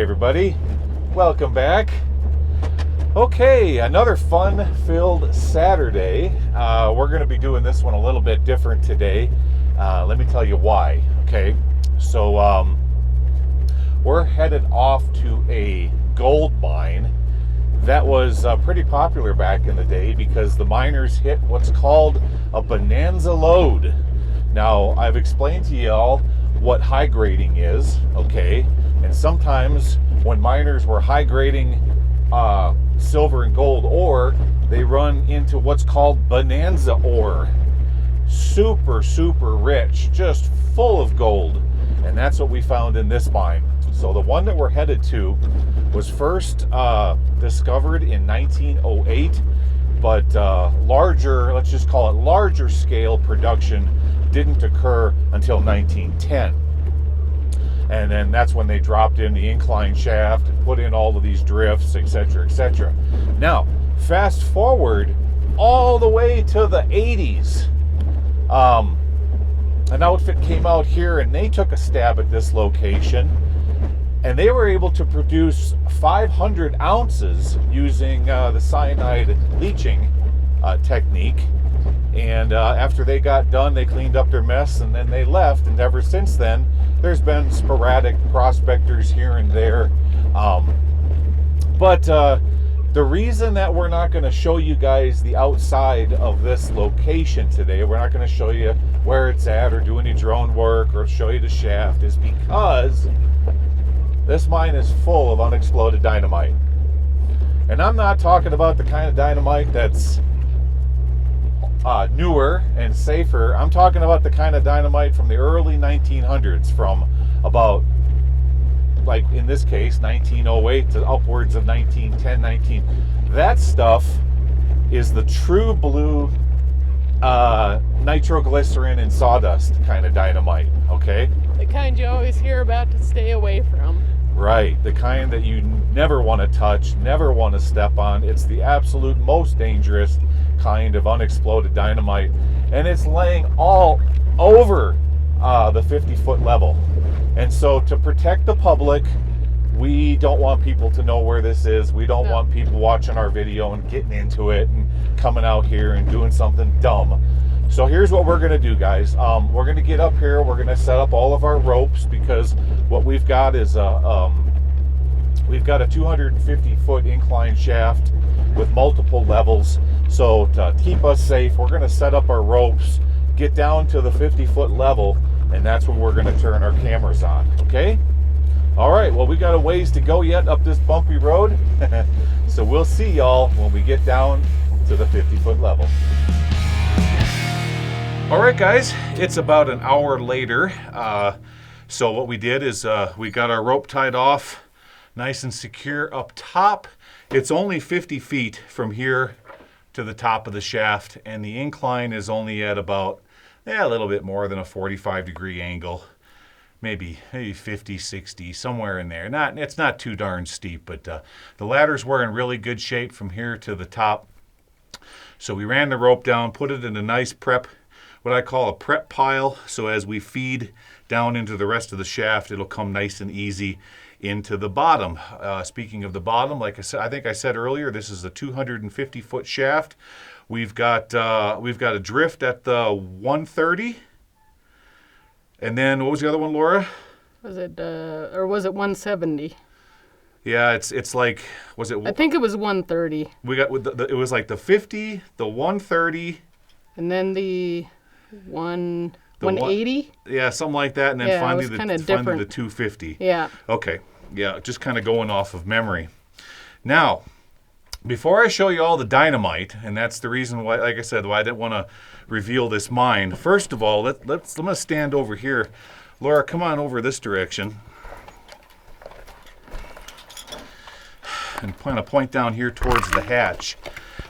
everybody, welcome back. Okay, another fun-filled Saturday. We're going to be doing this one a little bit different today. Let me tell you why. Okay, so we're headed off to a gold mine that was pretty popular back in the day because the miners hit what's called a bonanza load. Now, I've explained to y'all what high grading is, okay? And sometimes when miners were high grading silver and gold ore, they run into what's called bonanza ore. Super rich, just full of gold. And that's what we found in this mine. So the one that we're headed to was first discovered in 1908, but larger, let's just call it larger scale production didn't occur until 1910. And then that's when they dropped in the incline shaft and put in all of these drifts, etc., etc. Now, fast forward all the way to the 80s. An outfit came out here and they took a stab at this location, and they were able to produce 500 ounces using the cyanide leaching technique. And after they got done, they cleaned up their mess and then they left. And ever since then, there's been sporadic prospectors here and there. But the reason that we're not going to show you guys the outside of this location today, we're not going to show you where it's at or do any drone work or show you the shaft, is because this mine is full of unexploded dynamite. And I'm not talking about the kind of dynamite that's newer and safer. I'm talking about the kind of dynamite from the early 1900s, from about, like in this case, 1908 to upwards of 1910, That stuff is the true blue nitroglycerin and sawdust kind of dynamite, okay? The kind you always hear about to stay away from. Right, the kind that you never want to touch, never want to step on. It's the absolute most dangerous kind of unexploded dynamite, and it's laying all over the 50-foot level. And so to protect the public, we don't want people to know where this is. We don't want people watching our video and getting into it and coming out here and doing something dumb. So here's what we're going to do, guys. We're going to get up here. We're going to set up all of our ropes, because what we've got is we've got a 250-foot incline shaft with multiple levels. So to keep us safe, we're going to set up our ropes, get down to the 50-foot level, and that's when we're going to turn our cameras on, okay? All right, well, we got a ways to go yet up this bumpy road. So we'll see y'all when we get down to the 50-foot level. All right, guys, it's about an hour later. So what we did is we got our rope tied off nice and secure up top. It's only 50 feet from here to the top of the shaft, and the incline is only at about a little bit more than a 45-degree angle. Maybe 50, 60, somewhere in there. It's not too darn steep, but the ladder's we're in really good shape from here to the top. So we ran the rope down, put it in a nice prep, what I call a prep pile, so as we feed down into the rest of the shaft, it'll come nice and easy into the bottom. Speaking of the bottom, like I said, I think I said earlier, this is a 250-foot shaft. We've got a drift at the 130. And then what was the other one, Laura? Was it or was it 170? Yeah, it's like, was it? I think it was 130. We got it was like the 50, the 130, and then the 180. Yeah, something like that, and then finally the 250. Yeah. Okay. Yeah, just kind of going off of memory. Now, before I show you all the dynamite, and that's the reason why, like I said, why I didn't want to reveal this mine. First of all, let me stand over here. Laura, come on over this direction. And kind of point down here towards the hatch.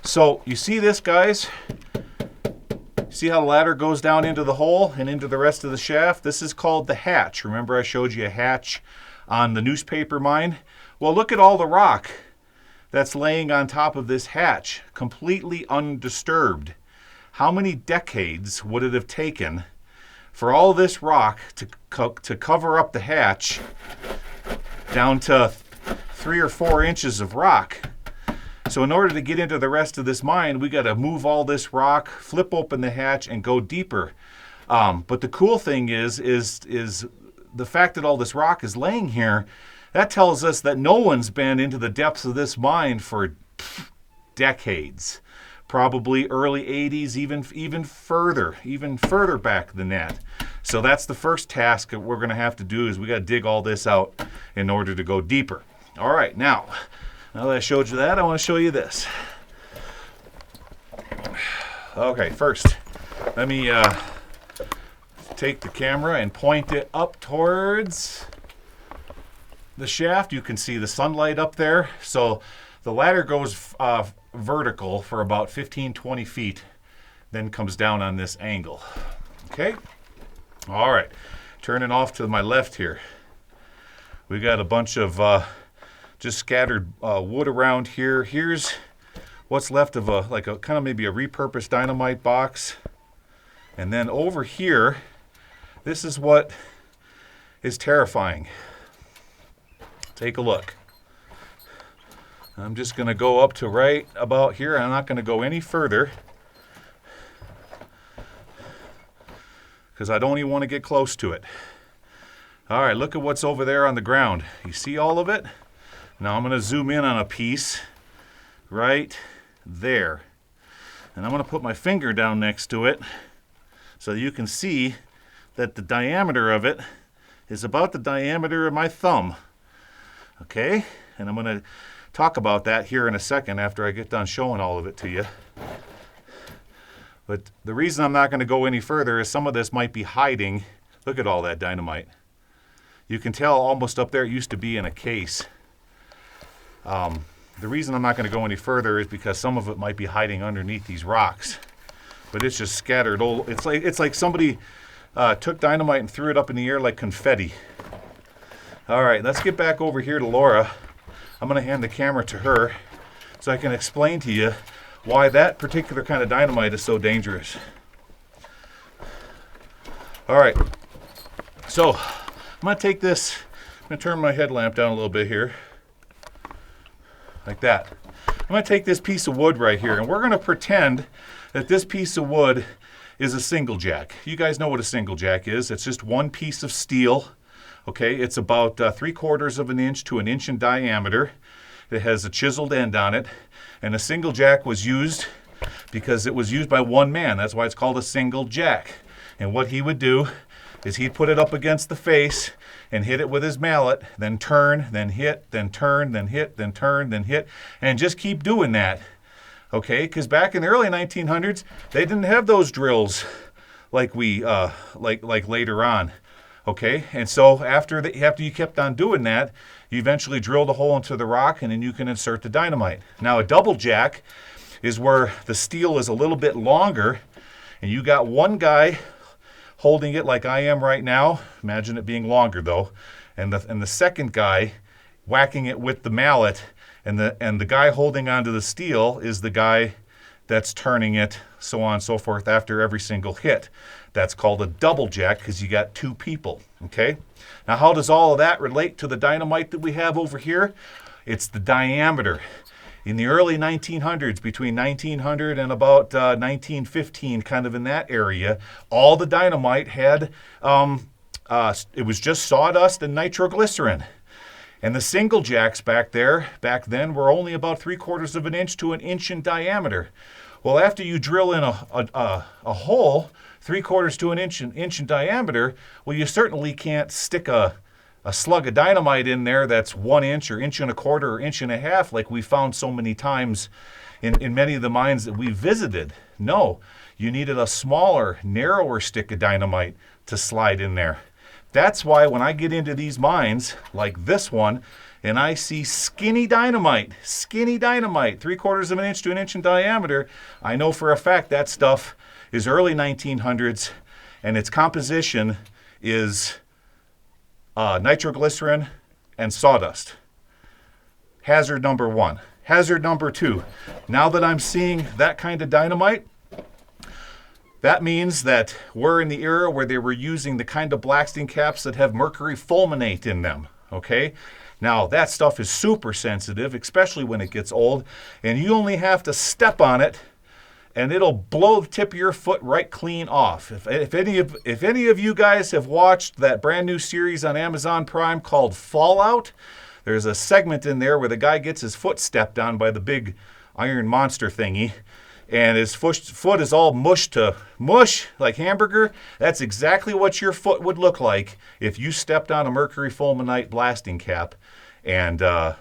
So, you see this, guys? See how the ladder goes down into the hole and into the rest of the shaft? This is called the hatch. Remember I showed you a hatch on the newspaper mine? Well, look at all the rock that's laying on top of this hatch, completely undisturbed. How many decades would it have taken for all this rock to cover up the hatch down to 3 or 4 inches of rock. So in order to get into the rest of this mine, we got to move all this rock, flip open the hatch, and go deeper. But the cool thing is the fact that all this rock is laying here, that tells us that no one's been into the depths of this mine for decades. Probably early 80s, even further back than that. So that's the first task that we're going to have to do, is we got to dig all this out in order to go deeper. All right, now that I showed you that, I want to show you this. Okay, first, let me take the camera and point it up towards the shaft. You can see the sunlight up there. So the ladder goes vertical for about 15-20 feet, then comes down on this angle. Okay? All right. Turning off to my left here. We got a bunch of just scattered wood around here. Here's what's left of a kind of maybe a repurposed dynamite box. And then over here, this is what is terrifying. Take a look. I'm just going to go up to right about here. I'm not going to go any further because I don't even want to get close to it. All right, look at what's over there on the ground. You see all of it? Now I'm going to zoom in on a piece right there. And I'm going to put my finger down next to it so you can see that the diameter of it is about the diameter of my thumb. Okay? And I'm going to talk about that here in a second after I get done showing all of it to you. But the reason I'm not going to go any further is some of this might be hiding. Look at all that dynamite. You can tell almost up there it used to be in a case. The reason I'm not going to go any further is because some of it might be hiding underneath these rocks. But it's just scattered. It's like somebody took dynamite and threw it up in the air like confetti. All right, let's get back over here to Laura. I'm going to hand the camera to her so I can explain to you why that particular kind of dynamite is so dangerous. All right, so I'm going to take this, I'm going to turn my headlamp down a little bit here, like that. I'm going to take this piece of wood right here, and we're going to pretend that this piece of wood is a single jack. You guys know what a single jack is. It's just one piece of steel. Okay, it's about 3/4 of an inch to an inch in diameter. It has a chiseled end on it. And a single jack was used because it was used by one man. That's why it's called a single jack. And what he would do is he'd put it up against the face and hit it with his mallet, then turn, then hit, then turn, then hit, then turn, then hit, and just keep doing that. Okay, because back in the early 1900s, they didn't have those drills like we like later on. Okay, and so after you kept on doing that, you eventually drilled a hole into the rock, and then you can insert the dynamite. Now a double jack is where the steel is a little bit longer, and you got one guy holding it like I am right now. Imagine it being longer though, and the second guy whacking it with the mallet, and the guy holding onto the steel is the guy that's turning it, so on and so forth, after every single hit. That's called a double jack because you got two people, okay? Now, how does all of that relate to the dynamite that we have over here? It's the diameter. In the early 1900s, between 1900 and about 1915, kind of in that area, all the dynamite had, it was just sawdust and nitroglycerin. And the single jacks back then, were only about 3/4 of an inch to an inch in diameter. Well, after you drill in a hole 3/4 to an inch in diameter, well, you certainly can't stick a slug of dynamite in there that's 1 inch or 1.25 or 1.5 inches like we found so many times in many of the mines that we visited. No, you needed a smaller, narrower stick of dynamite to slide in there. That's why when I get into these mines, like this one, and I see skinny dynamite, 3/4 of an inch to an inch in diameter, I know for a fact that stuff is early 1900s, and its composition is nitroglycerin and sawdust. Hazard number 1. Hazard number 2, now that I'm seeing that kind of dynamite, that means that we're in the era where they were using the kind of blasting caps that have mercury fulminate in them, okay? Now, that stuff is super sensitive, especially when it gets old, and you only have to step on it, and it'll blow the tip of your foot right clean off. If any of you guys have watched that brand new series on Amazon Prime called Fallout, there's a segment in there where the guy gets his foot stepped on by the big iron monster thingy, and his foot is all mush like hamburger. That's exactly what your foot would look like if you stepped on a mercury fulminate blasting cap. And now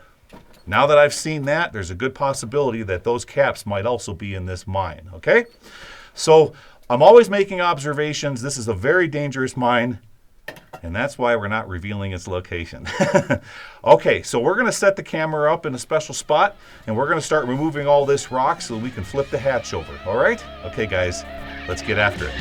that I've seen that, there's a good possibility that those caps might also be in this mine, okay? So I'm always making observations. This is a very dangerous mine, and that's why we're not revealing its location. Okay, so we're going to set the camera up in a special spot, and we're going to start removing all this rock so we can flip the hatch over, all right? Okay, guys, let's get after it.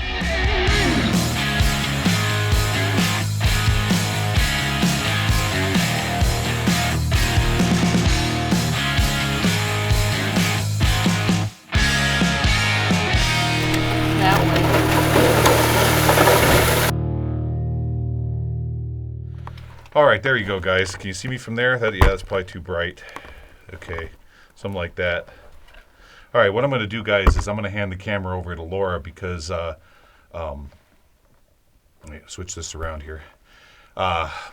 All right, there you go, guys. Can you see me from there? Yeah, that's probably too bright. Okay, something like that. All right, what I'm going to do, guys, is I'm going to hand the camera over to Laura because let me switch this around here.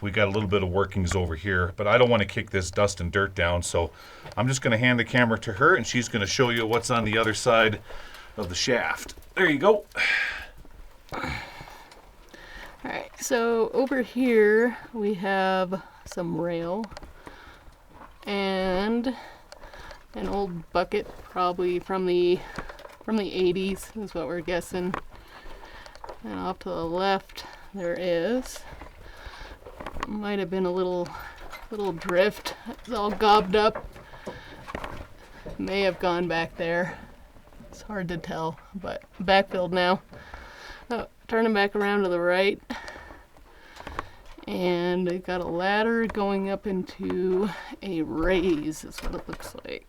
We got a little bit of workings over here, but I don't want to kick this dust and dirt down, so I'm just going to hand the camera to her, and she's going to show you what's on the other side of the shaft. There you go. Alright, so over here we have some rail and an old bucket, probably from the 80s is what we're guessing. And off to the left there is, might have been a little drift. It's all gobbed up. May have gone back there. It's hard to tell, but backfilled now. Turning back around to the right, and they've got a ladder going up into a raise, is what it looks like.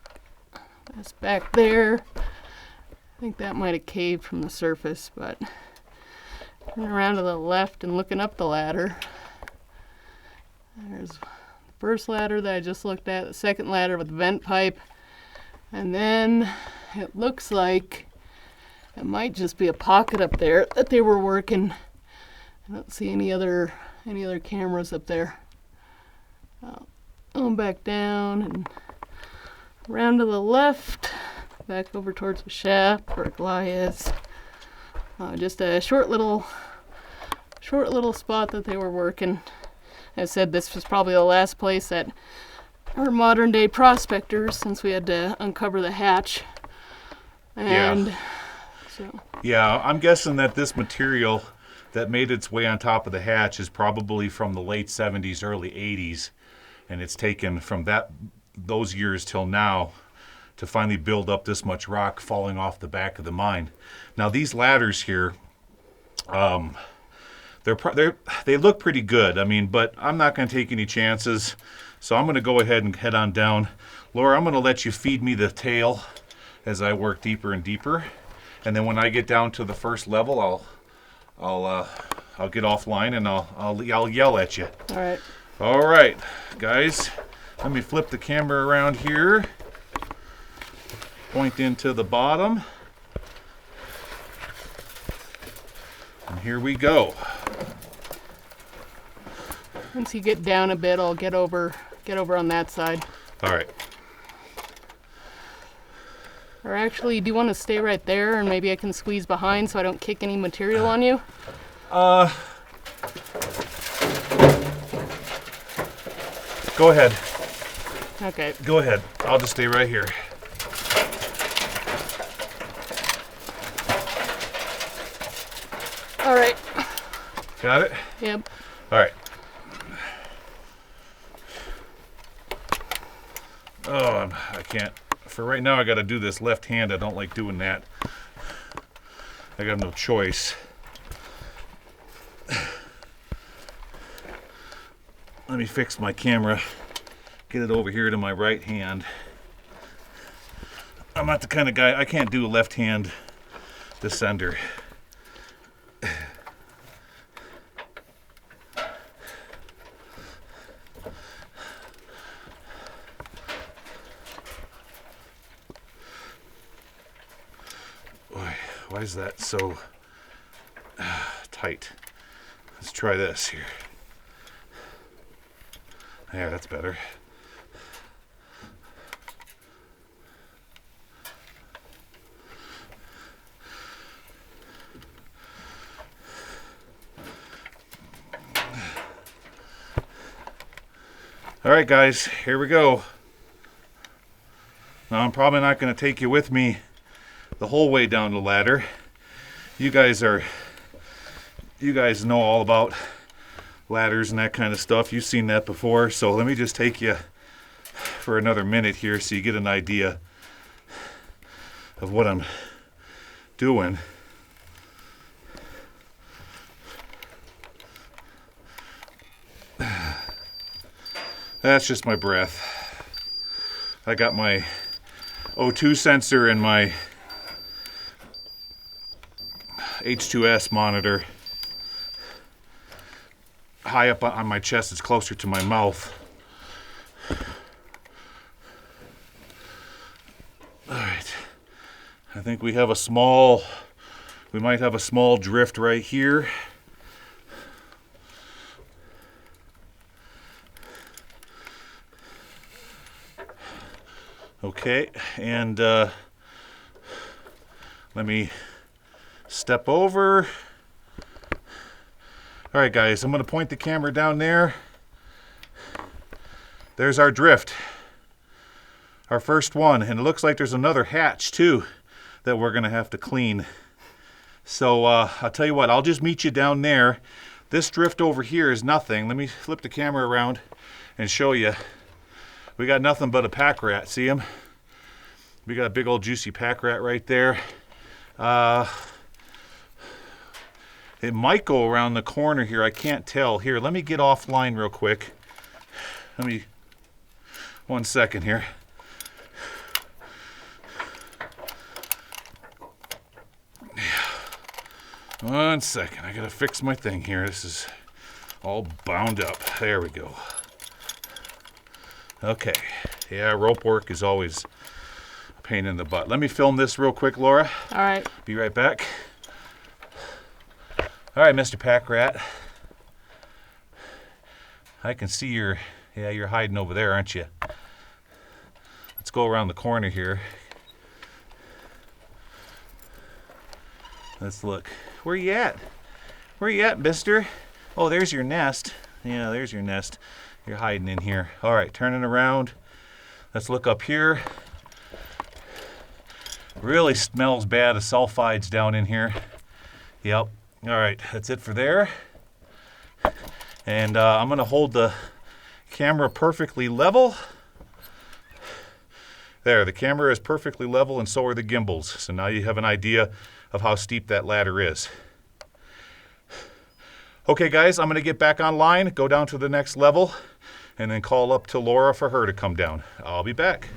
That's back there. I think that might have caved from the surface, but turning around to the left and looking up the ladder, there's the first ladder that I just looked at, the second ladder with the vent pipe, and then it looks like it might just be a pocket up there that they were working. I don't see any other cameras up there. Going back down and around to the left, back over towards the shaft where Gly is. Just a short little spot that they were working. As I said, this was probably the last place that our modern day prospectors, since we had to uncover the hatch. And yeah. Yeah, I'm guessing that this material that made its way on top of the hatch is probably from the late 70s, early 80s, and it's taken from those years till now to finally build up this much rock falling off the back of the mine. Now these ladders here, they look pretty good. I mean, but I'm not going to take any chances, so I'm going to go ahead and head on down. Laura, I'm going to let you feed me the tail as I work deeper and deeper. And then when I get down to the first level, I'll get offline and I'll yell at you. all right. All right, guys. Let me flip the camera around here. Point into the bottom. And here we go. Once you get down a bit, I'll get over on that side. All right. Or actually, do you want to stay right there and maybe I can squeeze behind so I don't kick any material on you? Go ahead. Okay. Go ahead. I'll just stay right here. All right. Got it? Yep. All right. Oh, I can't. For right now, I got to do this left hand. I don't like doing that. I got no choice. Let me fix my camera. Get it over here to my right hand. I'm not the kind of guy, I can't do a left hand descender. is that so tight? Let's try this here. Yeah, that's better. All right, guys, here we go. Now, I'm probably not going to take you with me the whole way down the ladder. You guys know all about ladders and that kind of stuff. You've seen that before. So let me just take you for another minute here so you get an idea of what I'm doing. That's just my breath. I got my O2 sensor and my H2S monitor high up on my chest. It's closer to my mouth. All right. I think we might have a small drift right here. Okay, and let me step over. All right, guys, I'm going to point the camera down there. There's our drift, our first one, and it looks like there's another hatch too that we're going to have to clean. So I'll tell you what, I'll just meet you down there. This drift over here is nothing. Let me flip the camera around and show you. We got nothing but a pack rat. See him? We got a big old juicy pack rat right there. It might go around the corner here. I can't tell. Here, let me get offline real quick. One second here. One second. I gotta fix my thing here. This is all bound up. There we go. Okay, yeah, rope work is always a pain in the butt. Let me film this real quick, Laura. All right. Be right back. All right, Mr. Pack Rat. I can see you're hiding over there, aren't you? Let's go around the corner here. Let's look. Where you at? Where you at, mister? Oh, there's your nest. Yeah, there's your nest. You're hiding in here. All right, turning around. Let's look up here. Really smells bad of sulfides down in here. Yep. All right, that's it for there. And I'm going to hold the camera perfectly level. There, the camera is perfectly level, and so are the gimbals. So now you have an idea of how steep that ladder is. Okay, guys, I'm going to get back online, go down to the next level, and then call up to Laura for her to come down. I'll be back.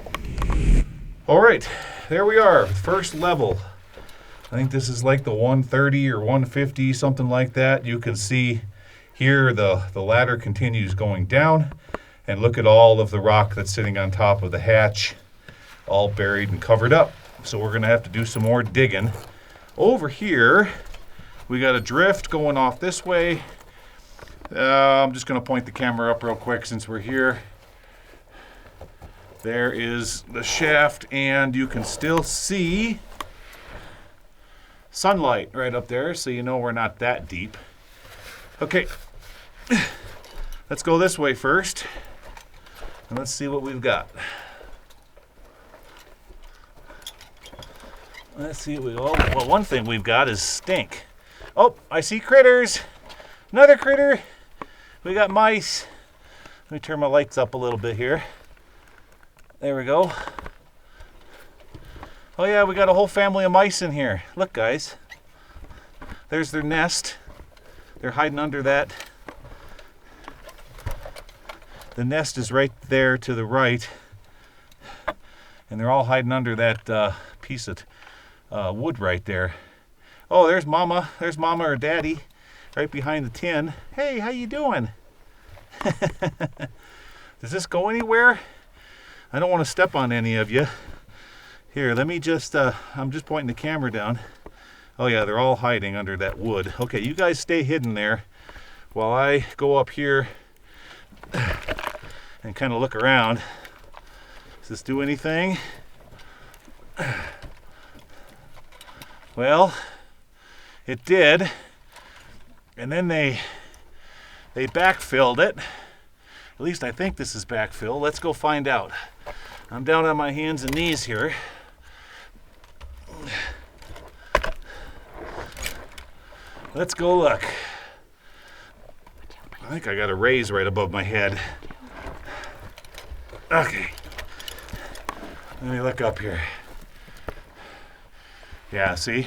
All right, there we are, first level. I think this is like the 130 or 150, something like that. You can see here the ladder continues going down, and look at all of the rock that's sitting on top of the hatch, all buried and covered up. So we're going to have to do some more digging. Over here, we got a drift going off this way. I'm just going to point the camera up real quick since we're here. There is the shaft, and you can still see sunlight right up there, so you know we're not that deep. Okay, let's go this way first, and let's see what we've got. Let's see what we got. Well, one thing we've got is stink. Oh, I see critters. Another critter. We got mice. Let me turn my lights up a little bit here. There we go. Oh yeah, we got a whole family of mice in here. Look, guys. There's their nest. They're hiding under that. The nest is right there to the right. And they're all hiding under that piece of wood right there. Oh, there's Mama. There's Mama or Daddy right behind the tin. Hey, how you doing? Does this go anywhere? I don't want to step on any of you. Here, let me just, I'm just pointing the camera down. Oh yeah, they're all hiding under that wood. Okay, you guys stay hidden there while I go up here and kind of look around. Does this do anything? Well, it did. And then they backfilled it. At least I think this is backfill. Let's go find out. I'm down on my hands and knees here. Let's go look. I think I got a raise right above my head. Okay. Let me look up here. Yeah, see?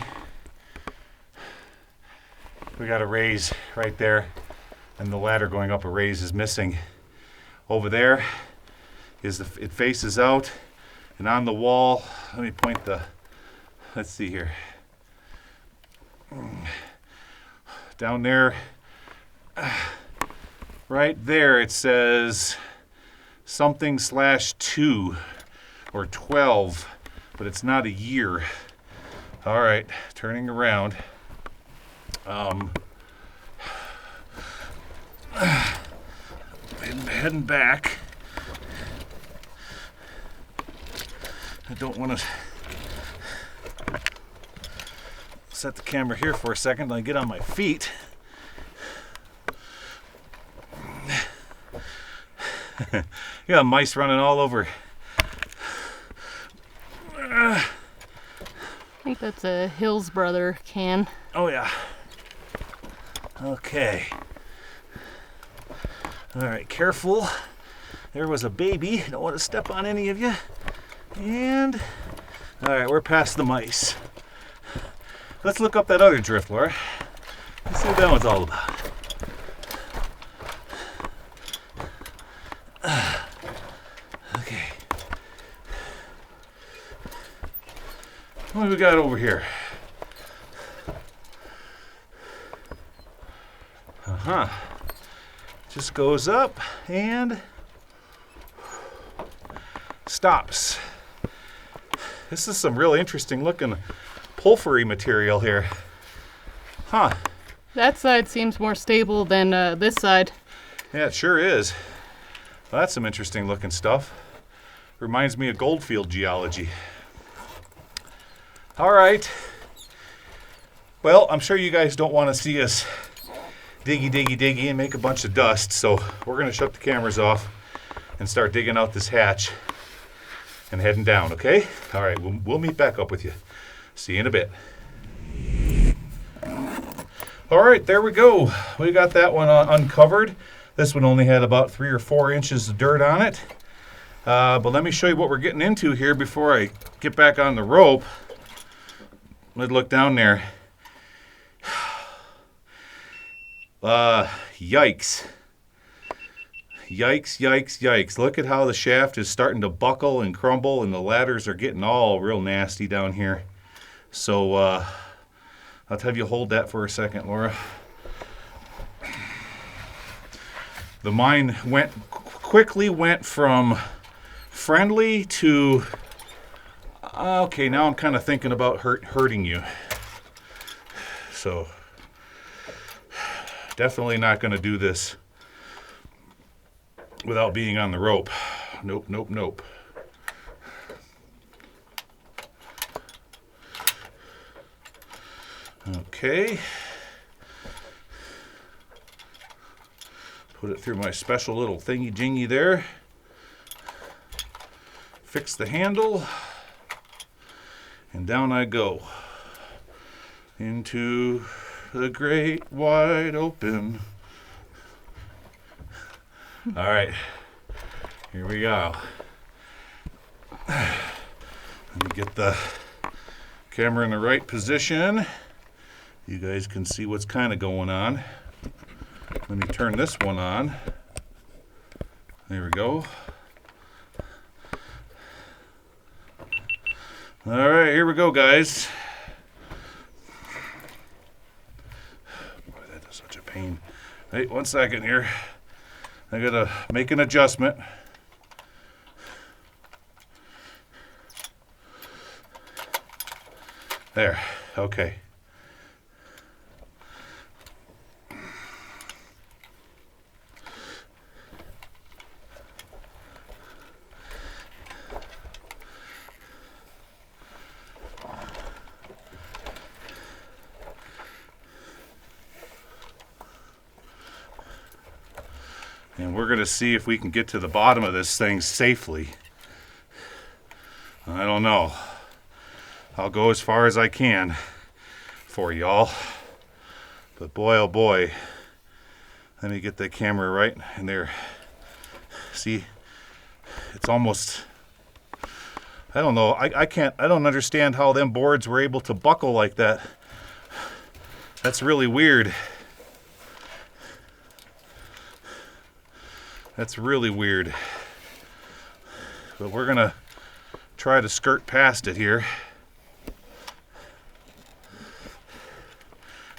We got a raise right there, and the ladder going up a raise is missing. Over there is it faces out, and on the wall, let me point let's see here. Down there, right there, it says something /2 or 12, but it's not a year. All right, turning around. Heading back. I don't want to set the camera here for a second until I get on my feet. You got mice running all over. I think that's a Hills Brother can. Oh yeah. Okay. All right, careful. There was a baby. Don't want to step on any of you. And all right, we're past the mice. Let's look up that other drift, Laura. Let's see what that one's all about. Okay. What do we got over here? Just goes up and stops. This is some real interesting looking porphyry material here. Huh. That side seems more stable than this side. Yeah, it sure is. Well, that's some interesting looking stuff. Reminds me of Goldfield geology. All right. Well, I'm sure you guys don't want to see us diggy and make a bunch of dust, so we're going to shut the cameras off and start digging out this hatch and heading down, okay? All right, we'll meet back up with you. See you in a bit. All right, there we go. We got that one uncovered. This one only had about 3 or 4 inches of dirt on it. But let me show you what we're getting into here before I get back on the rope. Let's look down there. Yikes. Yikes. Look at how the shaft is starting to buckle and crumble, and the ladders are getting all real nasty down here. So I'll have you hold that for a second, Laura. The mine quickly went from friendly to, okay, now I'm kind of thinking about hurting you. So definitely not going to do this without being on the rope. Nope. Okay. Put it through my special little thingy-jingy there. Fix the handle. And down I go. Into the great wide open. All right, here we go. Let me get the camera in the right position. You guys can see what's kind of going on. Let me turn this one on. There we go. All right, here we go, guys. Boy, that is such a pain. Hey, 1 second here. I gotta make an adjustment. There, okay. And we're gonna see if we can get to the bottom of this thing safely. I don't know. I'll go as far as I can for y'all. But boy, oh boy. Let me get the camera right in there. See, it's almost, I don't know, I don't understand how them boards were able to buckle like that. That's really weird. That's really weird. But we're gonna try to skirt past it here.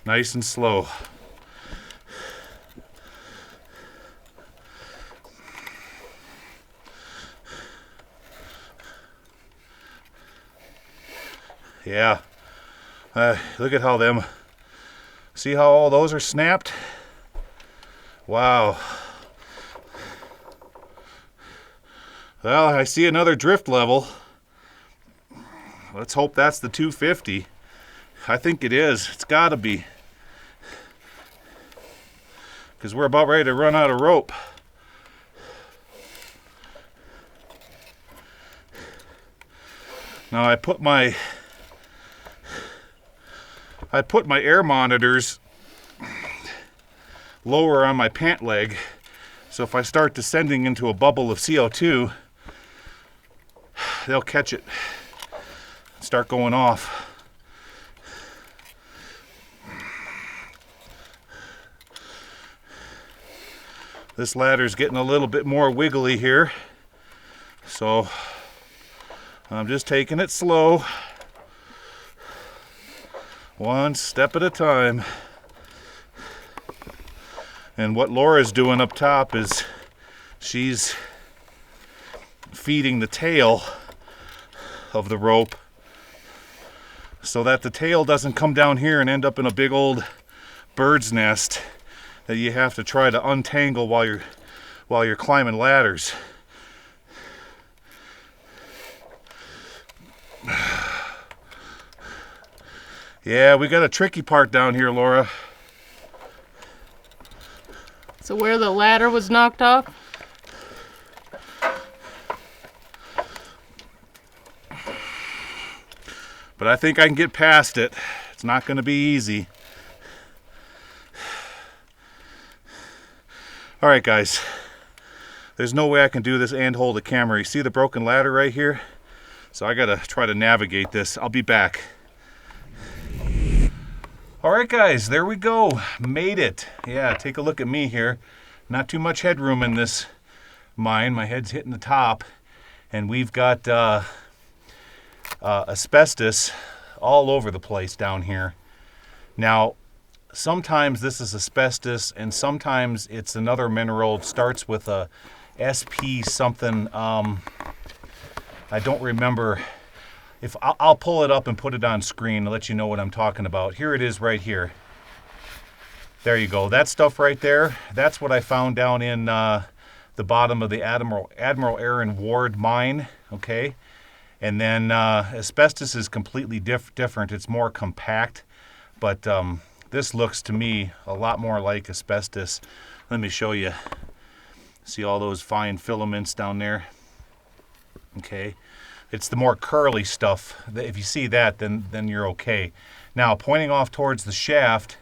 Nice and slow. Yeah. Look at how them, see how all those are snapped? Wow. Well, I see another drift level. Let's hope that's the 250. I think it is. It's gotta be. Because we're about ready to run out of rope. Now I put my air monitors lower on my pant leg, so if I start descending into a bubble of CO2, they'll catch it and start going off. This ladder's getting a little bit more wiggly here, so I'm just taking it slow, one step at a time. And what Laura's doing up top is she's feeding the tail of the rope so that the tail doesn't come down here and end up in a big old bird's nest that you have to try to untangle while you're climbing ladders. Yeah, we got a tricky part down here, Laura. So where the ladder was knocked off? But I think I can get past it. It's not going to be easy. All right, guys. There's no way I can do this and hold the camera. You see the broken ladder right here? So I got to try to navigate this. I'll be back. All right, guys, there we go. Made it. Yeah, take a look at me here. Not too much headroom in this mine. My head's hitting the top. And we've got asbestos all over the place down here. Now, sometimes this is asbestos and sometimes it's another mineral. It starts with a SP something. I don't remember. If I'll pull it up and put it on screen to let you know what I'm talking about. Here it is right here. There you go. That stuff right there, that's what I found down in the bottom of the Admiral Aaron Ward mine, okay? And then asbestos is completely different. It's more compact, but this looks to me a lot more like asbestos. Let me show you. See all those fine filaments down there? Okay. It's the more curly stuff. If you see that, then you're okay. Now, pointing off towards the shaft,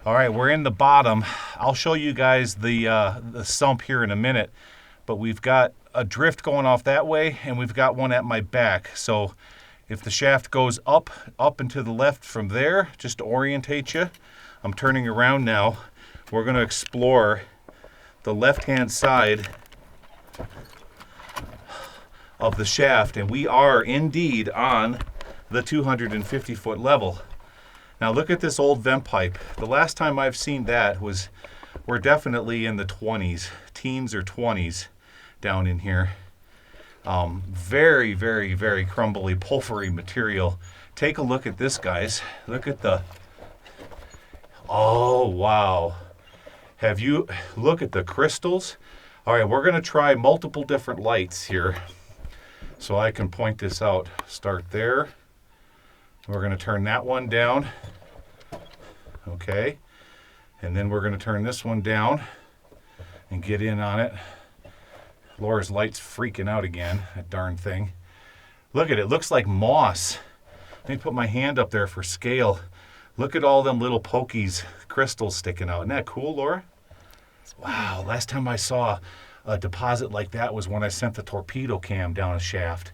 all right, we're in the bottom. I'll show you guys the sump here in a minute, but we've got a drift going off that way, and we've got one at my back. So if the shaft goes up and to the left from there, just to orientate you, I'm turning around now. We're going to explore the left-hand side of the shaft, and we are indeed on the 250-foot level. Now look at this old vent pipe. The last time I've seen that was, we're definitely in the 20s, teens or 20s down in here. Very, very, very crumbly, pulvery material. Take a look at this, guys. Look at the, oh wow. Look at the crystals. All right, we're gonna try multiple different lights here so I can point this out. Start there. We're gonna turn that one down. Okay. And then we're gonna turn this one down and get in on it. Laura's light's freaking out again, that darn thing. Look at it, looks like moss. Let me put my hand up there for scale. Look at all them little pokies, crystals sticking out. Isn't that cool, Laura? Wow, last time I saw a deposit like that was when I sent the torpedo cam down a shaft.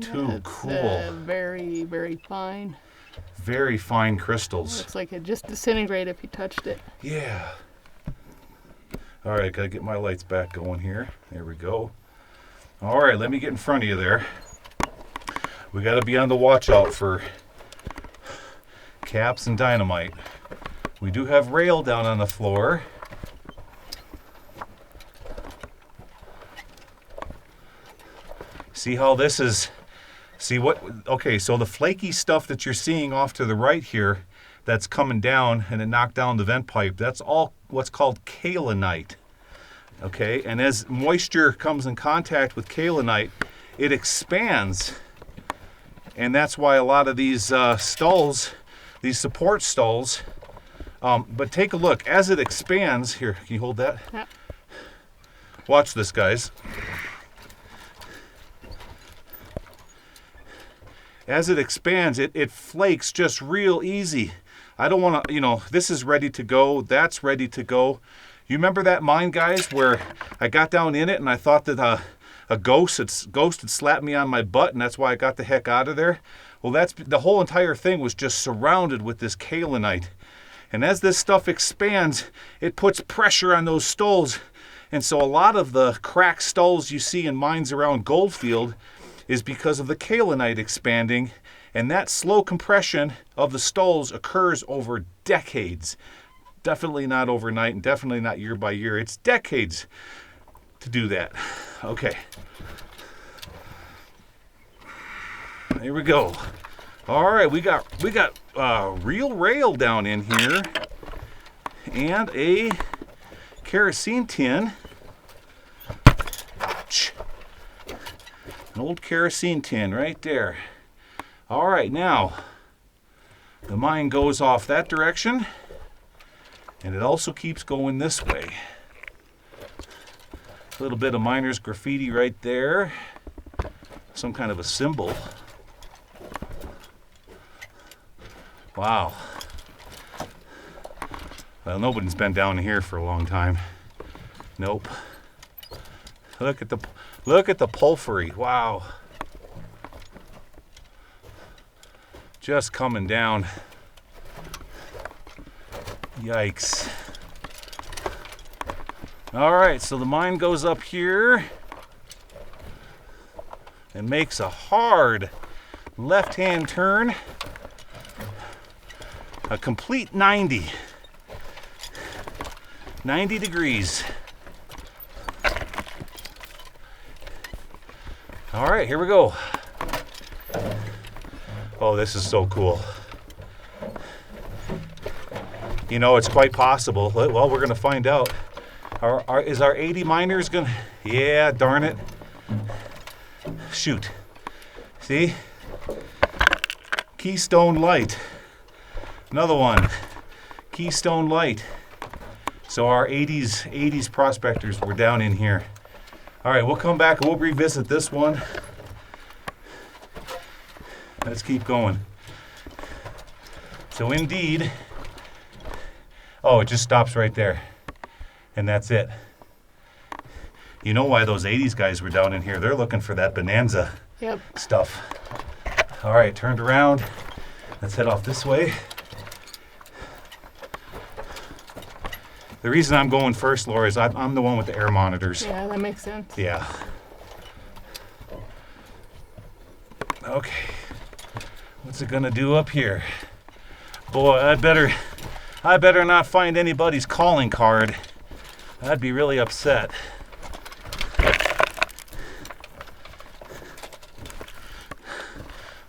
Too cool. Very, very fine. Very fine crystals. Looks like it just disintegrated if you touched it. Yeah. All right, gotta get my lights back going here. There we go. All right, let me get in front of you there. We gotta be on the watch out for caps and dynamite. We do have rail down on the floor. See how this is, okay, so the flaky stuff that you're seeing off to the right here that's coming down and it knocked down the vent pipe, that's all what's called kaolinite. Okay, and as moisture comes in contact with kaolinite, it expands. And that's why a lot of these stalls, these support stalls, but take a look, as it expands, here, can you hold that? Yep. Watch this, guys. As it expands, it flakes just real easy. I don't want to, this is ready to go, that's ready to go. You remember that mine, guys, where I got down in it and I thought that a ghost had slapped me on my butt and that's why I got the heck out of there? Well, that's the whole entire thing was just surrounded with this kaolinite. And as this stuff expands, it puts pressure on those stalls. And so a lot of the cracked stalls you see in mines around Goldfield is because of the kaolinite expanding, and that slow compression of the stalls occurs over decades. Definitely not overnight and definitely not year by year. It's decades to do that. Okay. Here we go. All right, we got real rail down in here and a kerosene tin. Ouch. An old kerosene tin right there. All right, now the mine goes off that direction and it also keeps going this way. A little bit of miner's graffiti right there. Some kind of a symbol. Wow. Well, nobody's been down here for a long time. Nope. Look at the porphyry. Wow. Just coming down. Yikes. All right, so the mine goes up here and makes a hard left-hand turn. A complete 90 degrees. All right, here we go. Oh, this is so cool. It's quite possible. Well, we're going to find out. Is our 80 miners going to... Yeah, darn it. Shoot. See? Keystone light. Another one. Keystone light. So our 80s prospectors were down in here. All right, we'll come back and we'll revisit this one. Let's keep going. So indeed, oh, it just stops right there. And that's it. You know why those 80s guys were down in here. They're looking for that bonanza stuff. All right, turned around. Let's head off this way. The reason I'm going first, Laura, is I'm the one with the air monitors. Yeah, that makes sense. Yeah. Okay. What's it gonna do up here? Boy, I better not find anybody's calling card. I'd be really upset.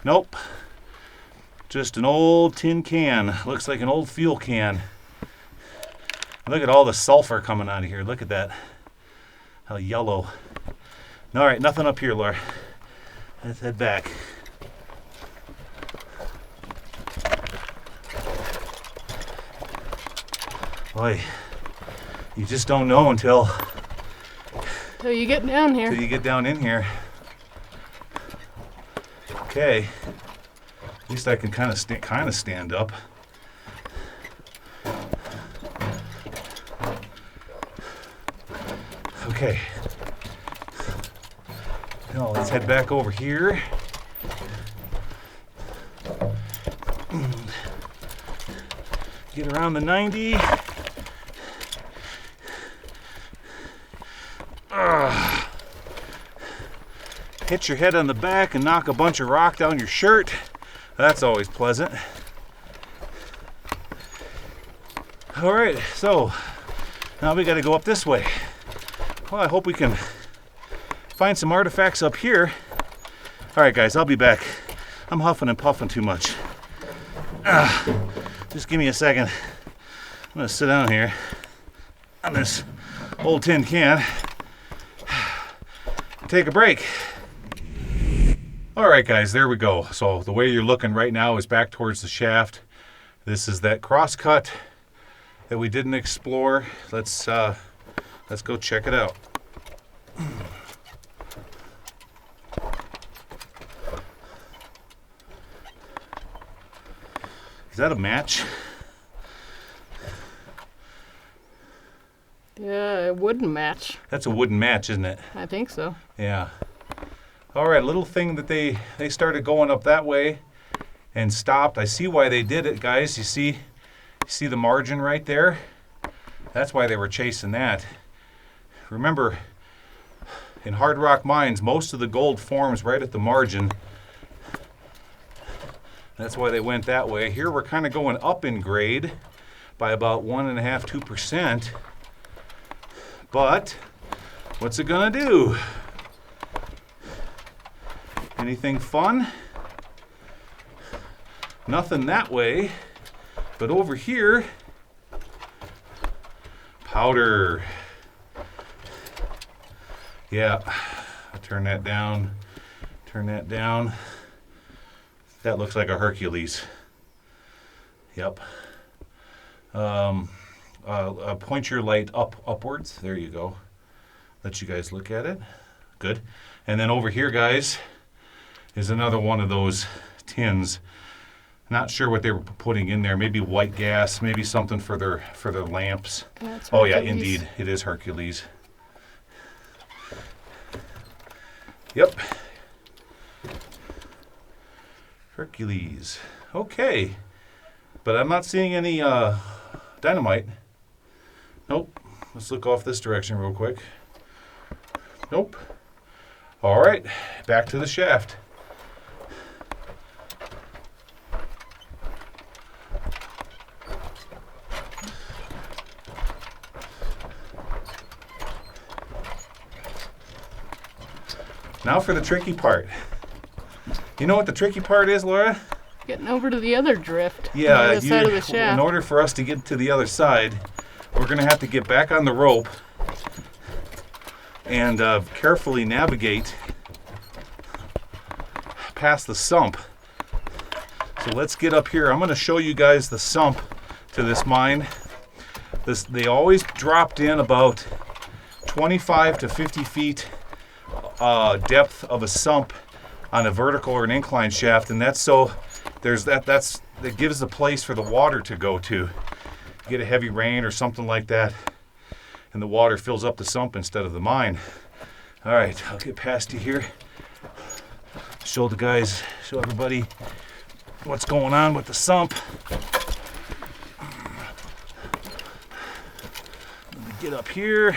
Nope. Just an old tin can. Looks like an old fuel can. Look at all the sulfur coming out of here. Look at that. How yellow. All right, nothing up here, Laura. Let's head back. Boy, You just don't know until you get down here. you get down in here. Okay. At least I can kind of stand up. Okay. Now let's head back over here. Get around the 90. Hit your head on the back and knock a bunch of rock down your shirt. That's always pleasant. All right, so now we got to go up this way. Well, I hope we can find some artifacts up here. All right, guys, I'll be back. I'm huffing and puffing too much. Just give me a second. I'm gonna sit down here on this old tin can and take a break. All right, guys, there we go. So the way you're looking right now is back towards the shaft. This is that cross cut that we didn't explore. Let's go check it out. Is that a match? Yeah, a wooden match. That's a wooden match, isn't it? I think so. Yeah. All right, little thing that they started going up that way and stopped. I see why they did it, guys. You see the margin right there? That's why they were chasing that. Remember, in hard rock mines, most of the gold forms right at the margin. That's why they went that way. Here we're kind of going up in grade by about 1.5%, 2%. But what's it gonna do? Anything fun? Nothing that way. But over here, powder. Yeah, I'll turn that down. Turn that down. That looks like a Hercules. Yep. Point your light upwards. There you go. Let you guys look at it. Good. And then over here, guys, is another one of those tins. Not sure what they were putting in there. Maybe white gas. Maybe something for their lamps. Oh yeah, indeed, it is Hercules. Yep. Hercules. Okay. But I'm not seeing any dynamite. Nope. Let's look off this direction real quick. Nope. All right. Back to the shaft. Now for the tricky part. You know what the tricky part is, Laura? Getting over to the other drift. Yeah, on the other side of the shaft. In order for us to get to the other side, we're going to have to get back on the rope and carefully navigate past the sump. So let's get up here. I'm going to show you guys the sump to this mine. They always dropped in about 25 to 50 feet depth of a sump on a vertical or an incline shaft, and that's so that gives a place for the water to go to. You get a heavy rain or something like that, and the water fills up the sump instead of the mine. All right, I'll get past you here. Show everybody what's going on with the sump. Let me get up here.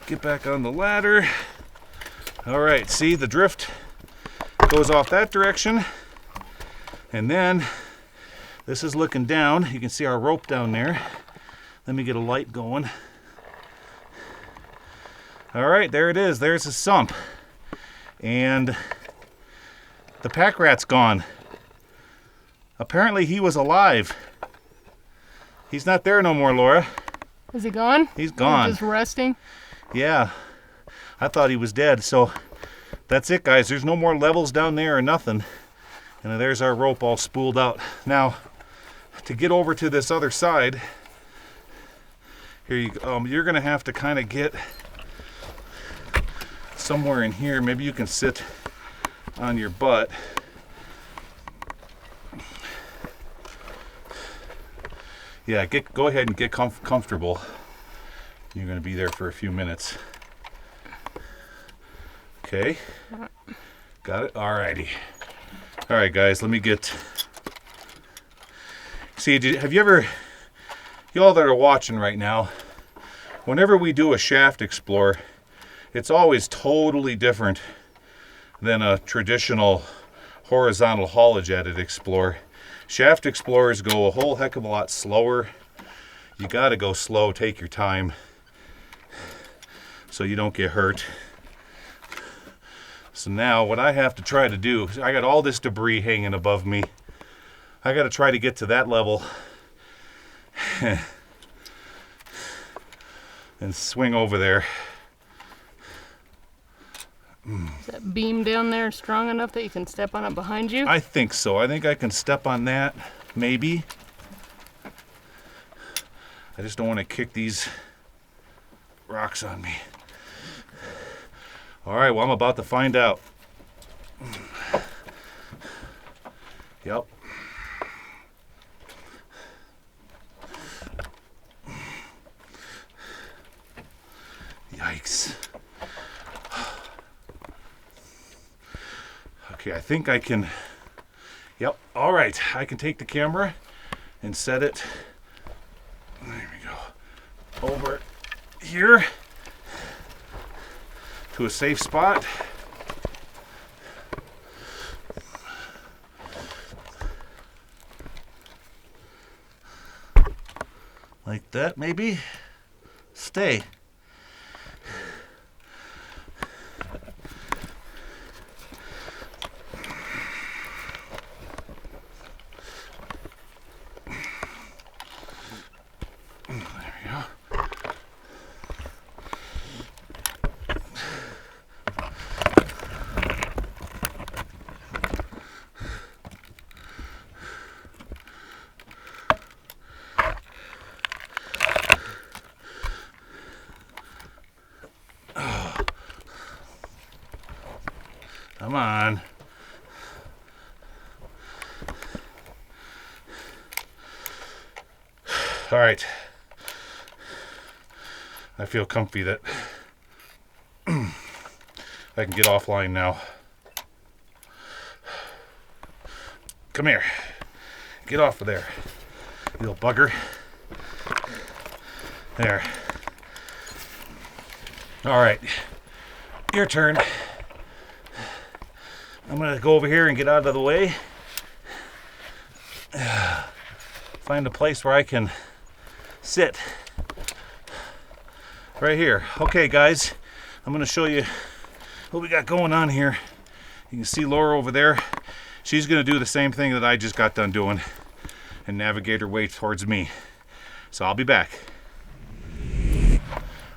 Get back on the ladder. All right, see, the drift goes off that direction. And then this is looking down. You can see our rope down there. Let me get a light going. All right, there it is. There's the sump. And the pack rat's gone. Apparently he was alive. He's not there no more, Laura. Is he gone? He's gone. Just resting? Yeah. I thought he was dead. So that's it, guys. There's no more levels down there or nothing. And there's our rope all spooled out. Now, to get over to this other side, here you go. You're gonna have to kind of get somewhere in here. Maybe you can sit on your butt. Yeah, go ahead and get comfortable. You're gonna be there for a few minutes. Okay, got it. Alrighty. All right, guys. Let me get. See, have you ever, y'all that are watching right now, whenever we do a shaft explore, it's always totally different than a traditional horizontal haulage adit explore. Shaft explorers go a whole heck of a lot slower. You got to go slow, take your time, so you don't get hurt. So now what I have to try to do, I got all this debris hanging above me. I got to try to get to that level and swing over there. Is that beam down there strong enough that you can step on it behind you? I think so. I think I can step on that, maybe. I just don't want to kick these rocks on me. All right, well, I'm about to find out. Yep. Yikes. Okay, I think I can. Yep, all right. I can take the camera and set it. There we go. Over here to a safe spot. Like that, maybe. Stay. Come on. All right. I feel comfy that I can get offline now. Come here. Get off of there, you little bugger. There. All right. Your turn. I'm going to go over here and get out of the way. Find a place where I can sit. Right here. Okay, guys. I'm going to show you what we got going on here. You can see Laura over there. She's going to do the same thing that I just got done doing and navigate her way towards me. So I'll be back.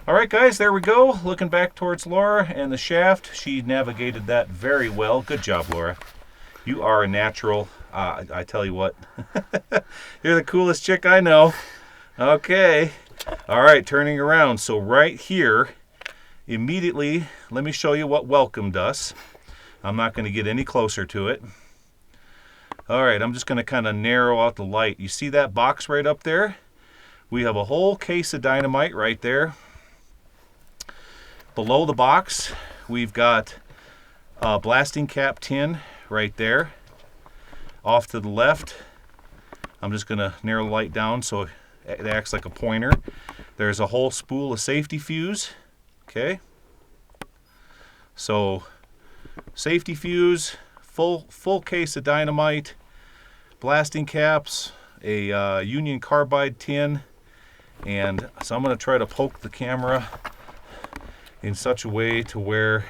All right, guys, there we go. Looking back towards Laura and the shaft. She navigated that very well. Good job, Laura. You are a natural. I tell you what. You're the coolest chick I know. Okay. All right, turning around. So right here, immediately, let me show you what welcomed us. I'm not going to get any closer to it. All right, I'm just going to kind of narrow out the light. You see that box right up there? We have a whole case of dynamite right there. Below the box, we've got a blasting cap tin right there. Off to the left, I'm just going to narrow the light down so it acts like a pointer. There's a whole spool of safety fuse. Okay. So, safety fuse, full case of dynamite, blasting caps, a Union Carbide tin, and so I'm going to try to poke the camera in such a way to where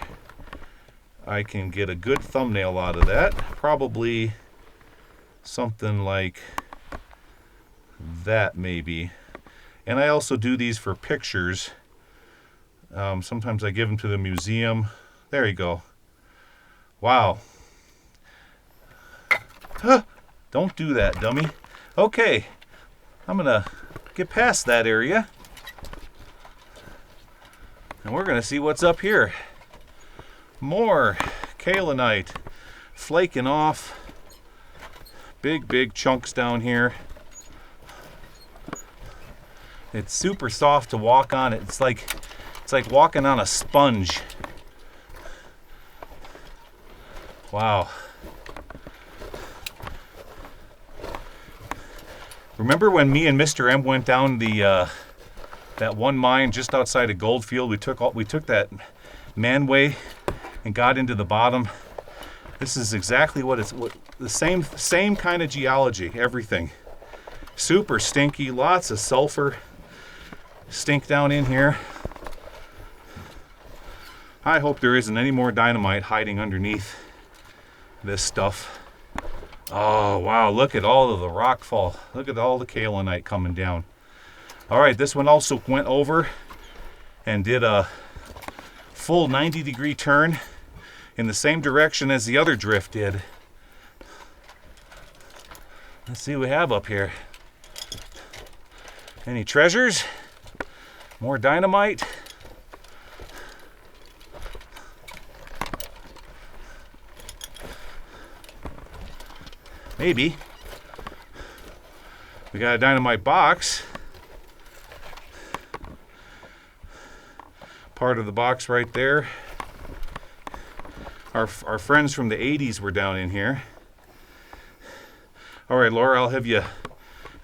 I can get a good thumbnail out of that. Probably something like that maybe. And I also do these for pictures. Sometimes I give them to the museum. There you go. Wow. Huh. Don't do that, dummy. Okay. I'm going to get past that area. And we're going to see what's up here. More kaolinite flaking off. Big chunks down here. It's super soft to walk on. It's like walking on a sponge. Wow. Remember when me and Mr. M went down the that one mine just outside of Goldfield? We took that manway and got into the bottom. This is exactly the same kind of geology, everything. Super stinky, lots of sulfur stink down in here. I hope there isn't any more dynamite hiding underneath this stuff. Oh wow, look at all of the rock fall. Look at all the kaolinite coming down. All right, this one also went over and did a full 90-degree turn in the same direction as the other drift did. Let's see what we have up here. Any treasures? More dynamite? Maybe. We got a dynamite box. Part of the box right there. Our friends from the 80s were down in here. All right, Laura, I'll have you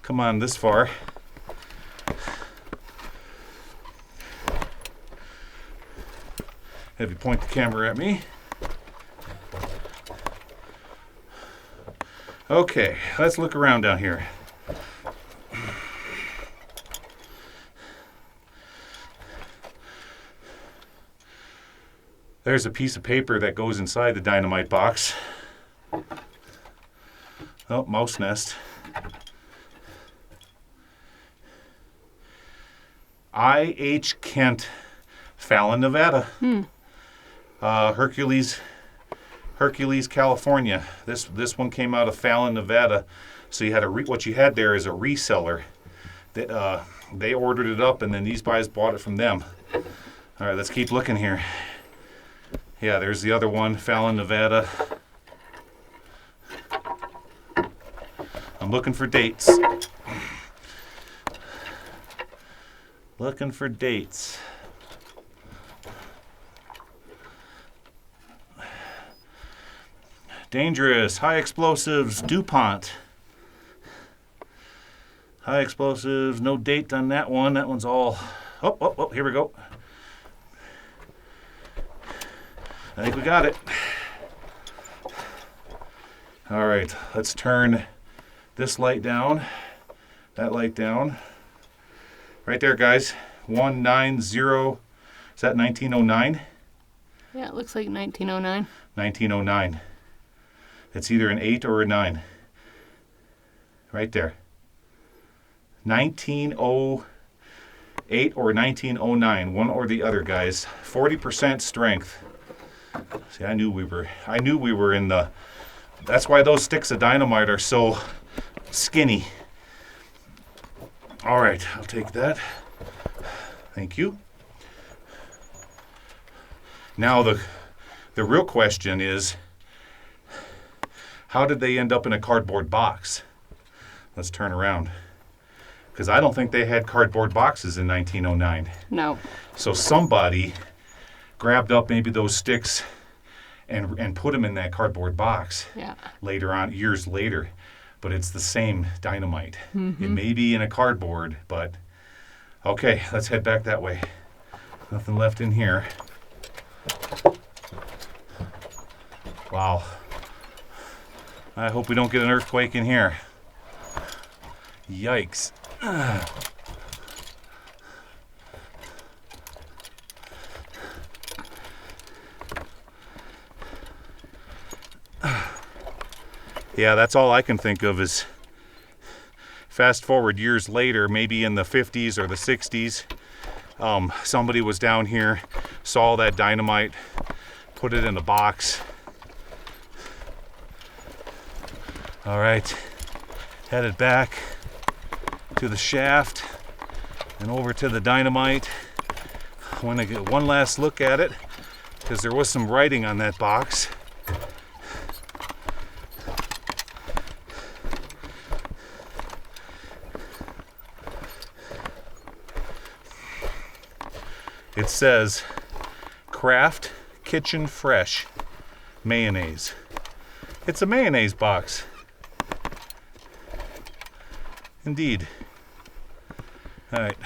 come on this far. Have you point the camera at me. Okay, let's look around down here. There's a piece of paper that goes inside the dynamite box. Oh, mouse nest. I.H. Kent, Fallon, Nevada. Hercules, California. This one came out of Fallon, Nevada. So you had what you had there is a reseller that they ordered it up, and then these guys bought it from them. All right, let's keep looking here. Yeah, there's the other one, Fallon, Nevada. I'm looking for dates. Looking for dates. Dangerous, high explosives, DuPont. High explosives, no date on that one. That one's all, oh, here we go. I think we got it. All right, let's turn this light down, that light down. Right there, guys, 190, is that 1909? Yeah, it looks like 1909. 1909. It's either an 8 or a 9. Right there. 1908 or 1909, one or the other, guys. 40% strength. See, I knew we were in the, that's why those sticks of dynamite are so skinny. All right, I'll take that. Thank you. Now the real question is, how did they end up in a cardboard box? Let's turn around. Because I don't think they had cardboard boxes in 1909. No. So somebody grabbed up maybe those sticks and put them in that cardboard box. Yeah. Later on, years later. But it's the same dynamite. Mm-hmm. It may be in a cardboard, but okay, let's head back that way. Nothing left in here. Wow. I hope we don't get an earthquake in here. Yikes. Yeah, that's all I can think of is fast forward years later, maybe in the 50s or the 60s. Somebody was down here, saw that dynamite, put it in a box. All right, headed back to the shaft and over to the dynamite. I want to get one last look at it because there was some writing on that box. It says Kraft Kitchen Fresh mayonnaise. It's a mayonnaise box. Indeed. All right,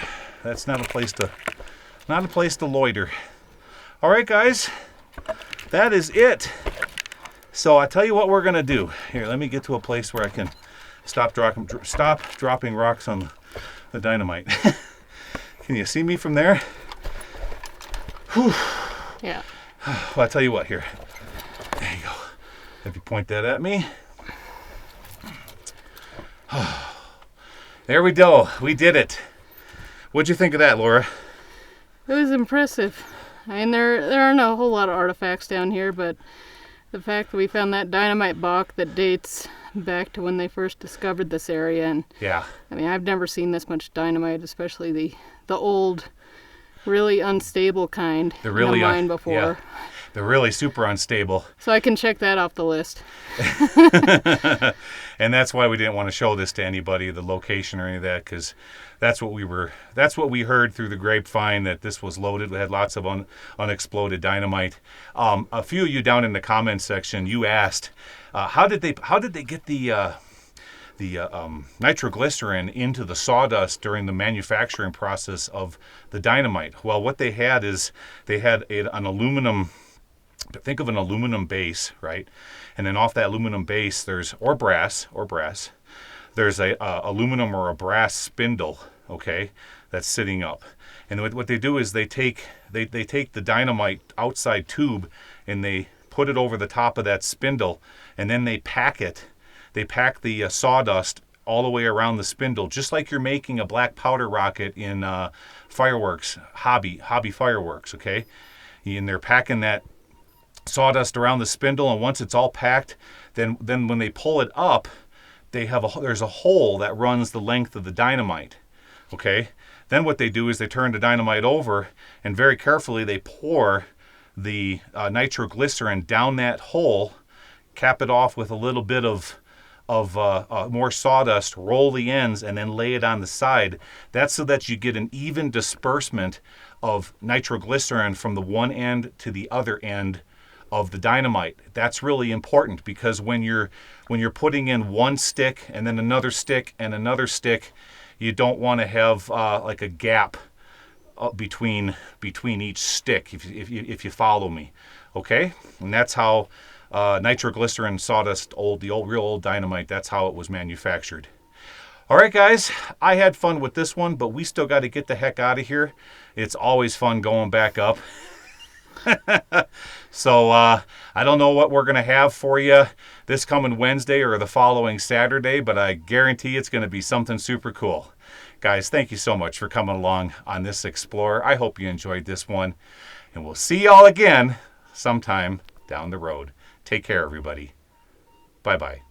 that's not a place to loiter. All right, guys, that is it. So I tell you what we're gonna do. Here, let me get to a place where I can stop dropping rocks on the dynamite. Can you see me from there? Whew. Yeah. Well, I tell you what. Here, there you go. If you point that at me. There we go. We did it. What'd you think of that, Laura? It was impressive. I mean, there aren't a whole lot of artifacts down here, but the fact that we found that dynamite box that dates back to when they first discovered this area, and Yeah. I mean, I've never seen this much dynamite, especially the old, really unstable kind They're really in a mine before. Yeah. They're really super unstable. So I can check that off the list. And that's why we didn't want to show this to anybody, the location or any of that, because that's what we heard through the grapevine, that this was loaded. We had lots of unexploded dynamite. A few of you down in the comments section, you asked, how did they get the nitroglycerin into the sawdust during the manufacturing process of the dynamite? Well, what they had is they had an aluminum. Think of an aluminum base, right? And then off that aluminum base, or brass, there's a aluminum or a brass spindle, okay, that's sitting up. And what they do is they take the dynamite outside tube and they put it over the top of that spindle, and then they pack it. They pack the sawdust all the way around the spindle, just like you're making a black powder rocket in fireworks, hobby fireworks, okay? And they're packing that sawdust around the spindle, and once it's all packed, then when they pull it up, there's a hole that runs the length of the dynamite, okay? Then what they do is they turn the dynamite over, and very carefully they pour the nitroglycerin down that hole, cap it off with a little bit of more sawdust, roll the ends, and then lay it on the side. That's so that you get an even disbursement of nitroglycerin from the one end to the other end of the dynamite. That's really important, because when you're putting in one stick and then another stick and another stick, you don't want to have like a gap between each stick, if you follow me, okay? And that's how nitroglycerin sawdust, real old dynamite, that's how it was manufactured. All right, guys, I had fun with this one, but we still got to get the heck out of here. It's always fun going back up. So I don't know what we're going to have for you this coming Wednesday or the following Saturday, but I guarantee it's going to be something super cool. Guys, thank you so much for coming along on this Explorer. I hope you enjoyed this one, and we'll see y'all again sometime down the road. Take care, everybody. Bye-bye.